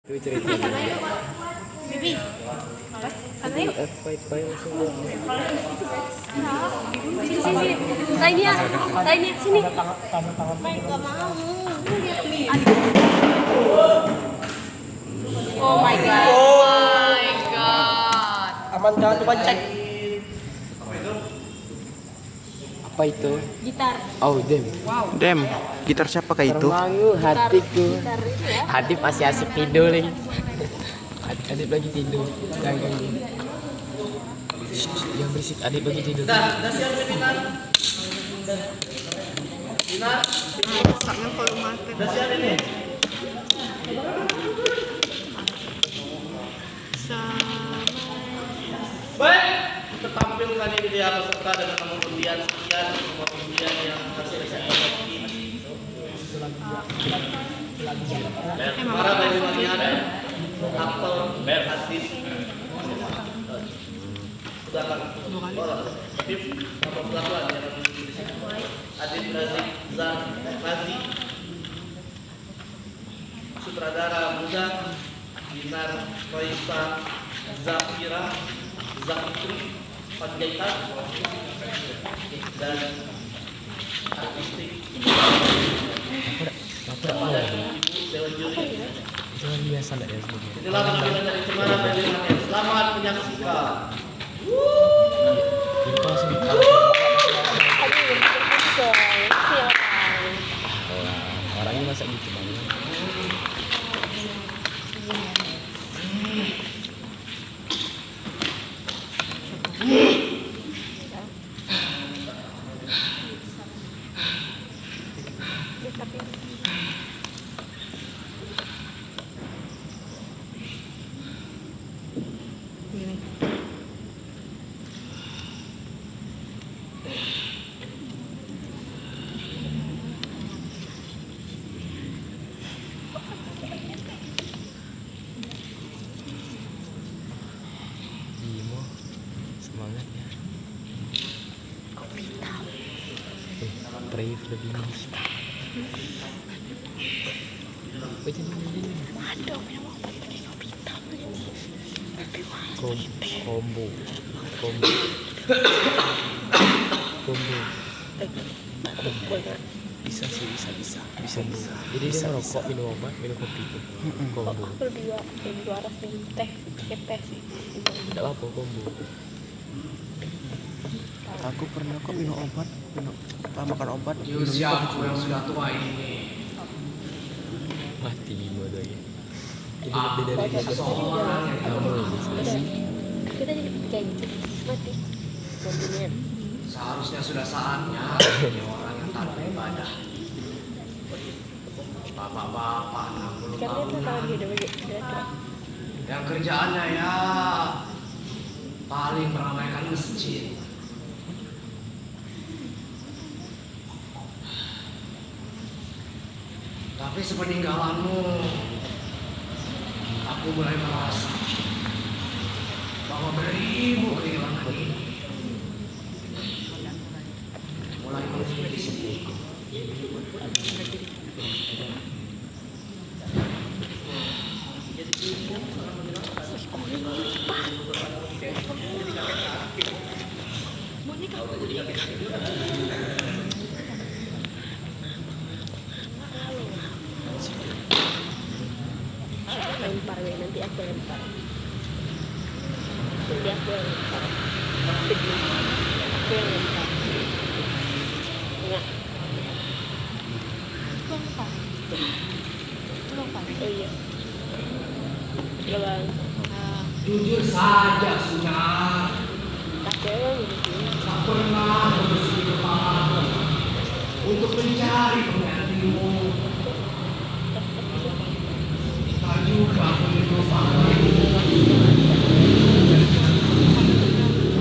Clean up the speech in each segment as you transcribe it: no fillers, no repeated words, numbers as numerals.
Itu cerita. Bibi, sana yuk. Fight langsung. Sini, sini. Tanya dia, tanya sini. Main gak mau. Lihat nih. Oh my god. Oh my god. Aman, jangan coba cek. Apa itu? Gitar. Oh, Dem. Dem, gitar siapa kayak itu? Termangu hatiku. Gitar itu ya. Hadip masih asik tidur lagi. Adip lagi tidur. Jangan ganggu. Yang berisik Adip lagi tidur. Masaknya volume mati. Baik, kita tampilkan ini dia peserta dengan nomor undian sekian, nomor undian yang hasil para dari bagian aktor artis sudah akan aktif nomor pelakuan yang Adit Razi sutradara muda Dinar Raisa Zafira Zafitri Panjaitan dan artistik Dewan Juri. Jangan biasa enggak ya sebenarnya. Inilah penampilan dari Cemara dan Rakyat. Selamat menyaksikan. Ini langsung orangnya masa gitu banget. Bimo semangat ya. Brave lebih nih. Baca ini. Aduh, memang pakai kopi hitam. Combo. Bisa sih, bisa. Jadi dia merokok, minum obat, minum kopi itu. Combo. Berdua ras minum teh, pakai teh sih. Tidak apa combo. Aku pernah kok minum obat, makan obat. Siapa yang sudah tua ini? Mati gua lagi. Ini lebih dari Seorang yang kamu ini. Kita jadi kayak gitu, mati. Kombinya. seharusnya sudah saatnya jadi orang yang taat beribadah. Bapak-bapak 60 Karena itu tahunan tahun dia udah yang kerjaannya ya paling meramaikan masjid. Tapi sepeninggalanmu, aku mulai merasa bahwa beribu kehilangan ini mulai menjadi sedih. lempar ya, nanti aku lempar. Nanti aku yang lempar. Aku yang lempar. Enggak. Lempar. Oh iya. Udah bang. Jujur saja, Sunyar. Takut emang gitu. Tak pernah bersih kepala untuk mencari penggantimu. Kita juga melupakan.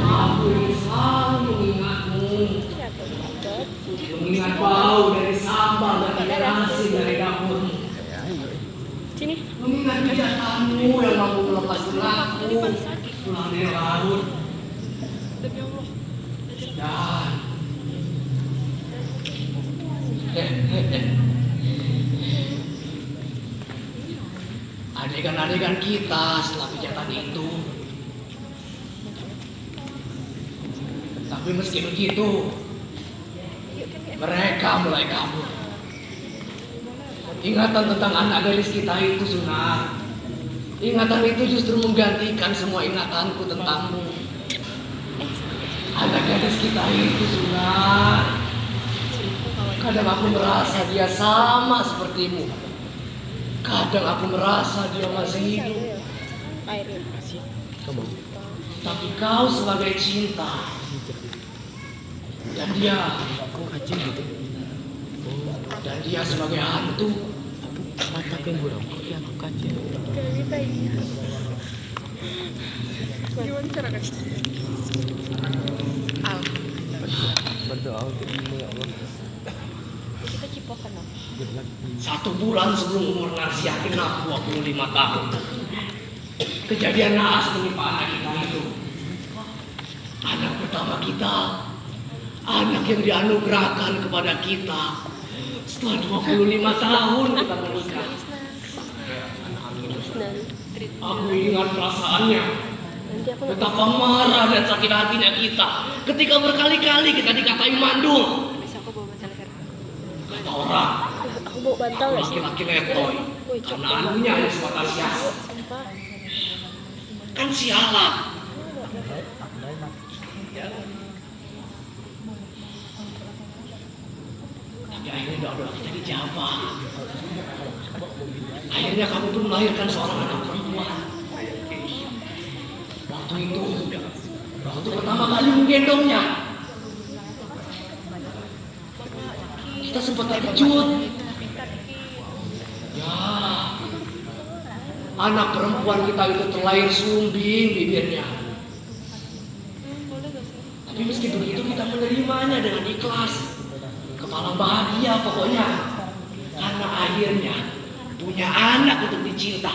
Aku ingin selalu mengingatmu, mengingat bau dari sambal dan nasi dari dapur, Sini. mengingat kejahatanmu yang mampu melepas tulangku pulang dari laut. Demi Allah. Dan adegan-adegan kita setelah kejahatan itu. Tapi meski begitu, mereka mulai kabur. Ingatan tentang anak gadis kita itu, Sunan. Ingatan itu justru menggantikan semua ingatanku tentangmu. Anak gadis kita itu, Sunan. Kadang aku merasa dia sama sepertimu. Kadang aku merasa dia masih hidup. Kamu Tapi kau sebagai cinta. Dan dia, kok kacau gitu? dan dia sebagai hantu. Mata yang burung, kok yang aku kacau? Berdoa untuk ini ya Allah. Kita cipokan lah. Jelas. 1 bulan sebelum umur Narsiah genap 25 tahun. Kejadian naas menimpa anak kita itu. Anak pertama kita. Anak yang dianugerahkan kepada kita. Setelah 25 tahun kita menikah. Aku ingat perasaannya. Nanti aku Betapa marah dan sakit hatinya kita ketika berkali-kali kita dikatai mandul. bisa aku bawa bantal kan? Kata orang, Aku bawa bantal nggak sih? laki-laki letoy karena anunya hanya sebatas sias. Sumpah. Kan sialan. Tapi akhirnya doa-doa kita dijabah. Akhirnya kamu pun melahirkan seorang anak perempuan. Waktu itu, waktu pertama kali menggendongnya, kita sempat terkejut. Ya, anak perempuan kita itu terlahir sumbing bibirnya. Tapi meski begitu kita menerimanya dengan ikhlas. Kepala bahagia pokoknya. Karena akhirnya punya anak untuk dicinta.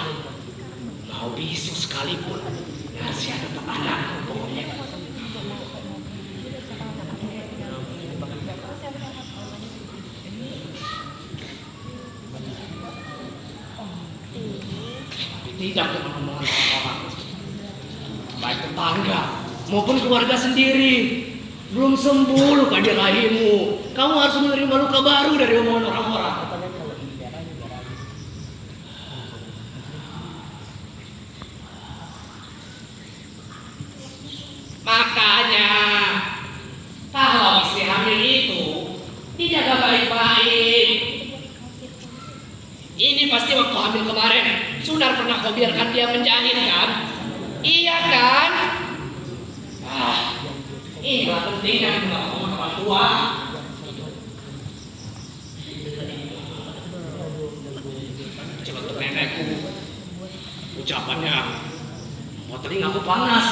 Mau bisu sekalipun, masih ada tetap anak pokoknya. Tidak dengan omongan orang-orang, baik tetangga maupun keluarga sendiri. Belum sembuh luka di rahimmu. Kamu harus menerima luka baru dari omongan orang-orang. Makanya, kalau istri hamil itu dijaga baik-baik. Ini pasti waktu hamil kemarin, Sunar pernah kau biarkan dia menjahit kan? Iya kan? Inilah pentingnya kita ngomong orang tua. Celutuk nenekku, ucapannya buat telingaku panas.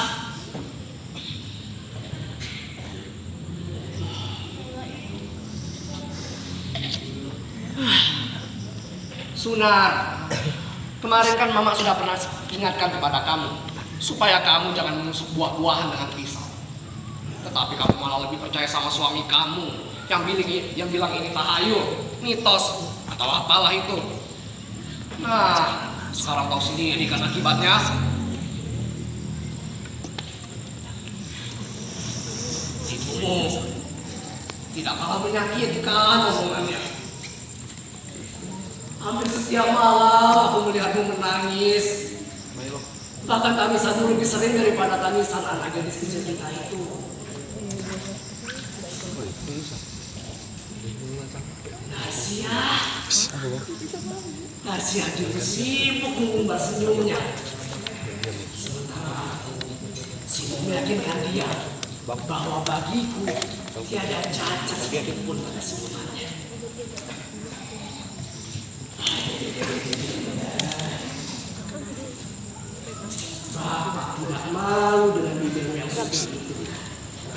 Sunar, kemarin kan Mama sudah pernah ingatkan kepada kamu supaya kamu jangan menusuk buah-buahan dengan pisau. Tetapi kamu malah lebih percaya sama suami kamu yang bilang ini tahayul, mitos atau apalah itu. Nah, sekarang tahu sendiri kan akibatnya. Ibumu tidak kalah menyakitkan omongannya. Hampir setiap malam aku melihatmu menangis. Bahkan tangisanmu lebih sering daripada tangisan anak gadis kecil kita itu. Narsiah justru sibuk mengumbar senyumnya. Sementara aku sibuk meyakinkan dia bahwa bagiku tiada cacat sedikit pun pada semuanya. Bapak tidak malu dengan bibirmu yang suci itu.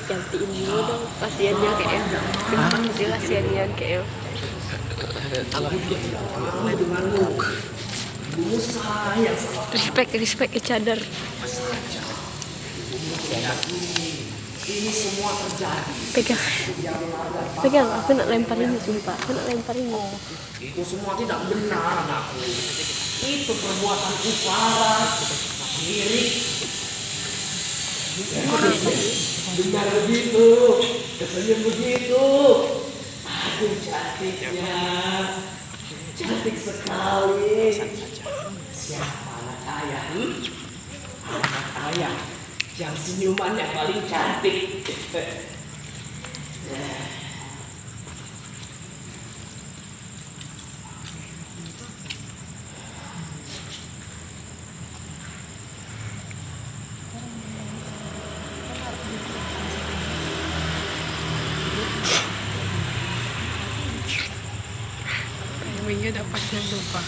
Gantiin dulu dong kasihannya kayak gampang sih kasihannya kayak Mau denganmu, ibumu sayang sama respect ke cadar. ini semua terjadi. Pegang aku nak lempar ini sumpah aku nak lempar ini. Itu semua tidak benar, anakku. Itu perbuatan kufarat, lirik. Benar begitu, kesenyum begitu. Aduh cantiknya, cantik sekali. Siapa anak ayah? Anak ayah yang senyumannya paling cantik. Kayaknya dapat yang lupa.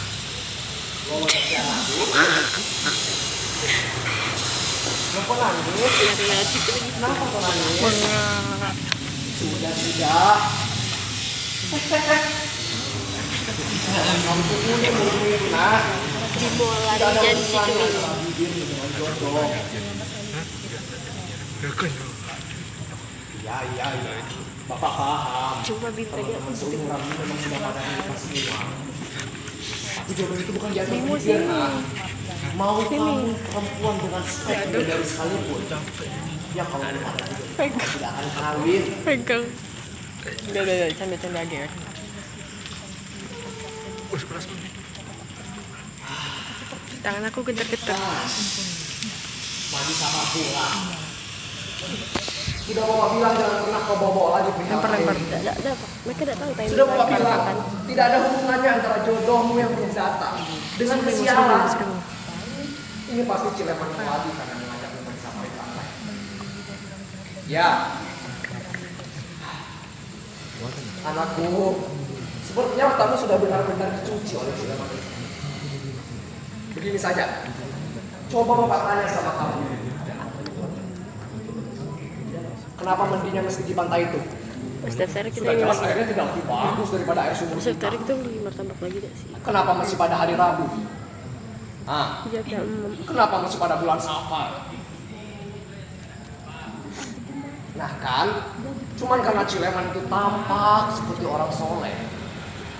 Kenapa nangis? Kenapa kau nangis? Sudah. Kamu tunggu nak. Mau lari jadi si cumi. Iya. Bapak paham. Cuma bim tadi aku Seumuran ini memang sudah pada kita semua. Tapi jodoh itu bukan jatuh Sini. pikir, nak. Mau kamu perempuan dengan spek dari sekalipun, ya kalau ada tidak akan kawin. pegang. Udah, canda lagi ya. Tangan aku getar-getar. Mandi sama pulang. Sudah bapak bilang jangan pernah kau bawa lagi pihak Lempar. lain. Tidak, mereka tidak tahu timing Sudah bapak mereka bilang kapan. tidak ada hubungannya antara jodohmu yang belum datang dengan kesialan. Ini pasti cileman lagi karena mengajak teman sampai pantai. Ya, anakku, sepertinya otakmu sudah benar-benar dicuci oleh cileman itu. Begini saja, coba bapak tanya sama kamu. Kenapa mandinya mesti di pantai itu? Setiap hari kita Sudah ini jelas lagi. airnya tidak lebih bagus daripada air sumur Setiap kita. hari kita beli martabak lagi tidak sih? Kenapa masih pada hari Rabu? Iya, Kenapa masih pada bulan Safar? Nah kan, cuman karena Cileman itu tampak seperti orang soleh,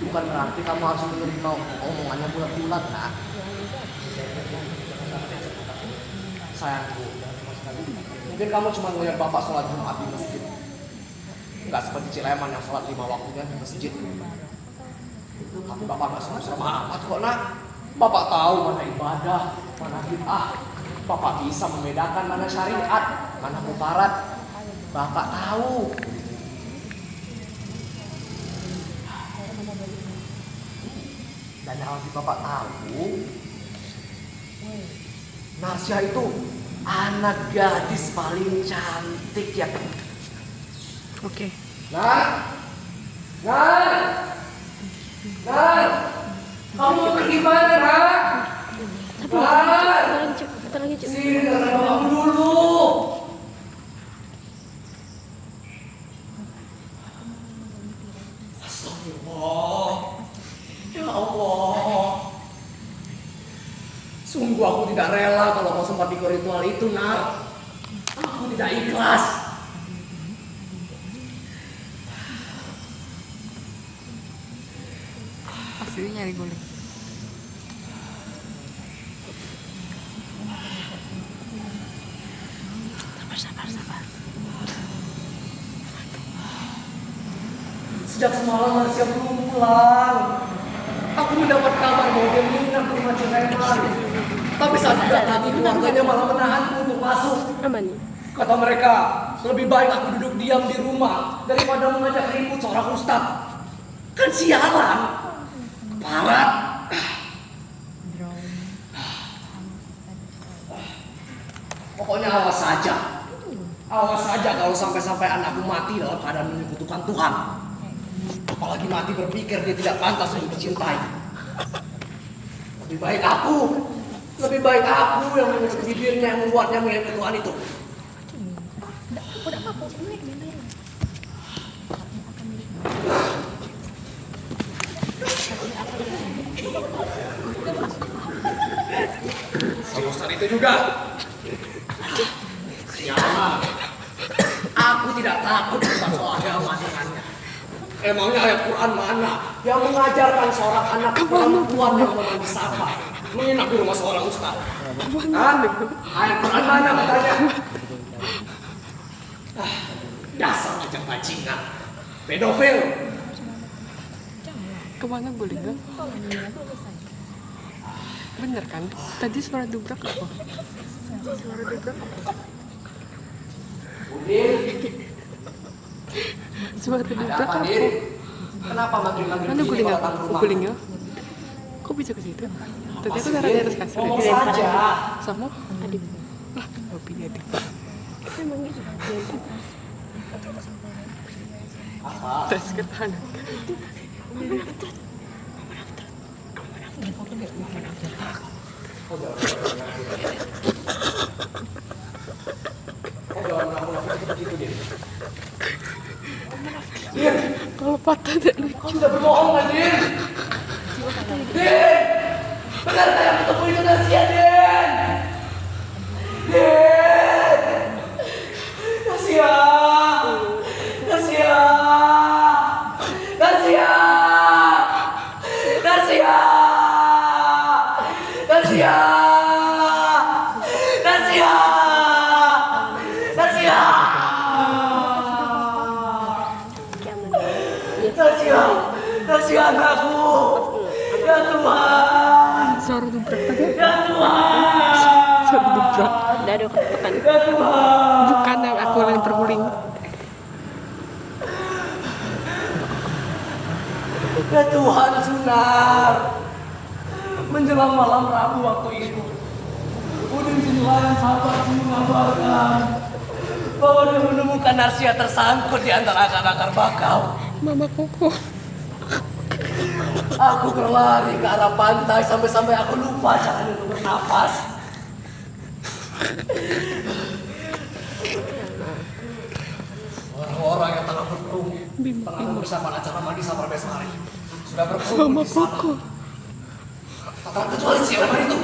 bukan berarti kamu harus menerima omongannya bulat-bulat, nak. Sayangku, mungkin kamu cuma melihat bapak sholat Jumat di masjid. Nggak seperti Cileman yang sholat 5 waktunya di masjid. Tapi bapak nggak serem-serem amat kok, nak. Bapak tahu mana ibadah, mana bid'ah. Bapak bisa membedakan mana syariat, mana mufarat. Bapak tahu. Dan yang lebih bapak tahu, Narsya itu anak gadis paling cantik ya. Oke. Nah, kamu pergi mana, nak? Kita lagi cek. Sini dengerin bapakmu dulu. Astagfirullah. Ya Allah. Sungguh aku tidak rela kalau kau sempat ikut ritual itu, Nar. Aku tidak ikhlas. Pasti nyari guling. Sabar. Sejak semalam Marsya belum pulang. Aku mendapat kabar bahwa dia menginap di rumah Cileman. Tapi saat tidak tadi keluarganya malah menahanku untuk masuk. Aman. Kata mereka, lebih baik aku duduk diam di rumah daripada mengajak ribut seorang ustadz. Kan sialan. Keparat. Pokoknya awas saja. Awas saja kalau sampai-sampai anakku mati dalam keadaan menyekutukan Tuhan. Apalagi mati berpikir dia tidak pantas untuk dicintai. Lebih baik aku yang menyebut bibirnya yang membuatnya mengingat Tuhan itu. Si Ustaz itu juga. Siapa? Aku tidak takut tentang soal agama dengannya. Emangnya ayat Quran mana yang mengajarkan seorang anak perempuan yang memang disapa menginap di rumah seorang ustaz. Hah? Ayat Quran mana katanya? Dasar aja bajingan, pedofil. Kemana boleh nggak? Bener kan? Tadi suara dubrak apa? Suara dubrak apa? Suara dubrak apa? Kenapa manggil-manggil Mana guling kalau apa? datang ke rumah? Gulingnya? Kok bisa ke situ? Tadi aku taruh di atas kasur. Ngomong saja. Sama? Adik. Ah, hobi adik. Tes ketahanan. Kalau patah tak lucu. Kau sudah berbohong kan, Din? Din! Benarkah yang ketemu itu Nasia, Din? Din! Nasia! Nasia! Nasia! Nasia! Nasia! Nasia! Nasia! Nasia anakku, ya Tuhan, Suara dubrak tadi. ya Tuhan, Suara dubrak. Udah ada ketukan. ya Tuhan, Bukan yang aku yang terguling. ya Tuhan Sunar. Menjelang malam Rabu waktu itu, Udin Sinulayan sahabat mengabarkan bahwa dia menemukan Nasia tersangkut di antara akar-akar bakau. Mama Koko. Aku berlari ke arah pantai sampai aku lupa cara untuk bernafas. Orang-orang yang tengah berkerumun, tengah bersama acara mandi sama Besari sudah berkerumun Mama di sana. Koko. Tak kecuali siapa itu.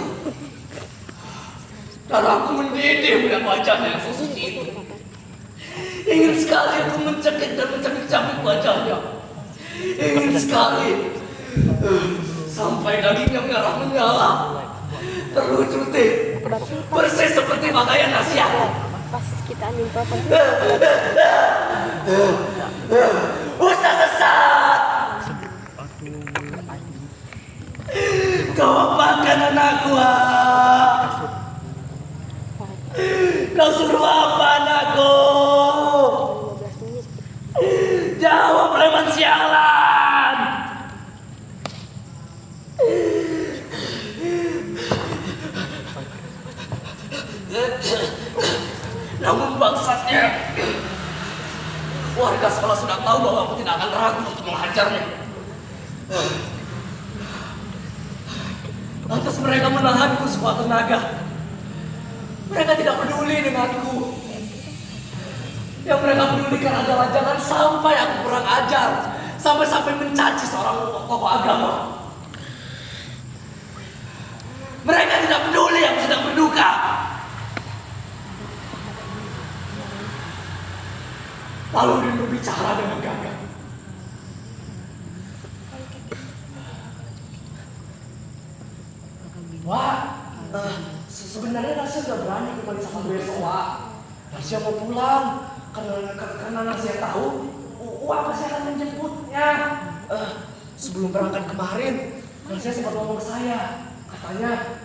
Dan aku mendidih melihat wajahnya yang sesuci itu. Ingin sekali aku mencekik dan mencabik-cabik wajahnya. Ingin sekali. Sampai dagingnya merah menyala. Terlucu teh. Persis seperti pakaian Nasia. Pas kita nimpa apa? Ustaz sesat. Kau apakan anakku? Kau suruh apa anakku? Jawab preman sialan. Namun bangsatnya, warga sekolah sudah tahu bahwa aku tidak akan ragu untuk menghajarnya. Lantas mereka menahanku sekuat tenaga. Mereka tidak peduli denganku. Yang mereka pedulikan adalah jangan sampai aku kurang ajar, sampai mencaci seorang tokoh agama. Mereka tidak peduli aku sedang berduka. Lalu dia berbicara dengan gagah. Wah, sebenarnya Nasia sudah berani kembali sama besok, Wak. Nasia mau pulang karena Nasia tahu Wak pasti akan menjemputnya. Sebelum berangkat kemarin, Nasia sempat ngomong ke saya. Katanya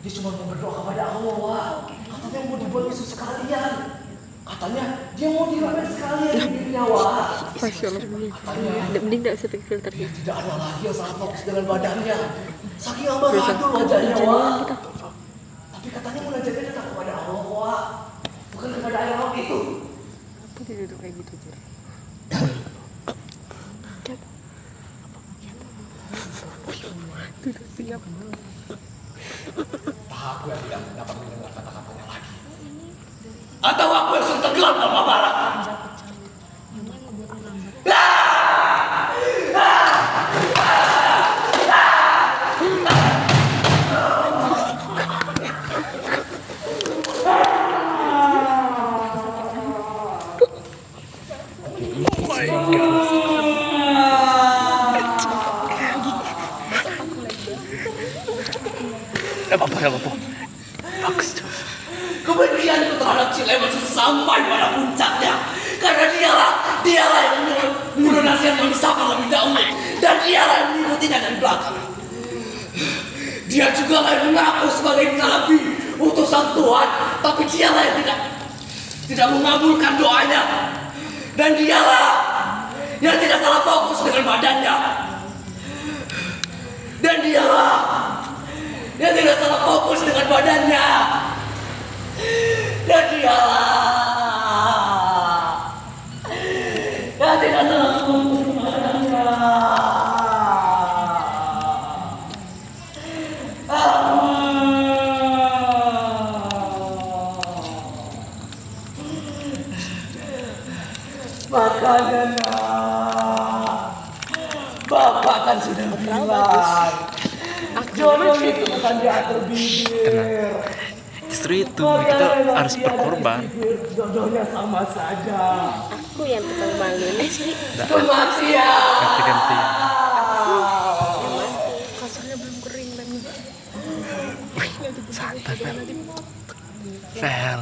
dia cuma mau berdoa kepada Allah, Wak. Katanya mau dibuat Yesus sekalian. Katanya dia mau dirobek sekalian dirinya, Wak. Masya Allah. Mending gak usah pakai filter Dia ya. tidak ada lagi yang sangat fokus dengan badannya. Saking ambaradul wajahnya, Wak. Tapi katanya munajatnya datang kepada Allah, Wak. Bukan kepada air laut itu. Apa dia duduk kayak gitu, Jir? Duduk siap. Aku yang tidak dapat mendengar kata-katanya lagi. Atau aku yang sudah tenggelam dalam amarah. Kebencianku terhadap Cilemas sampai pada puncaknya. Karena dialah yang menyuruh nasihat yang disapa lebih dahulu. Dan dialah yang mengikutinya dari belakang. Dia juga yang mengaku sebagai nabi, utusan Tuhan. Tapi dialah yang tidak mengabulkan doanya. Dan dialah yang tidak salah fokus dengan badannya. Dan dialah yang tidak salah fokus dengan badannya. Dan dialah yang tidak salah fokus dengan badannya. Makanya Bapak kan sudah bilang jodoh itu bukan diatur bibir. Justru itu kita harus berkorban. Jodohnya sama saja. Aku yang tukang malu. Kematian. Ganti-ganti. Kasurnya belum kering dan Santai, Fel. Fel.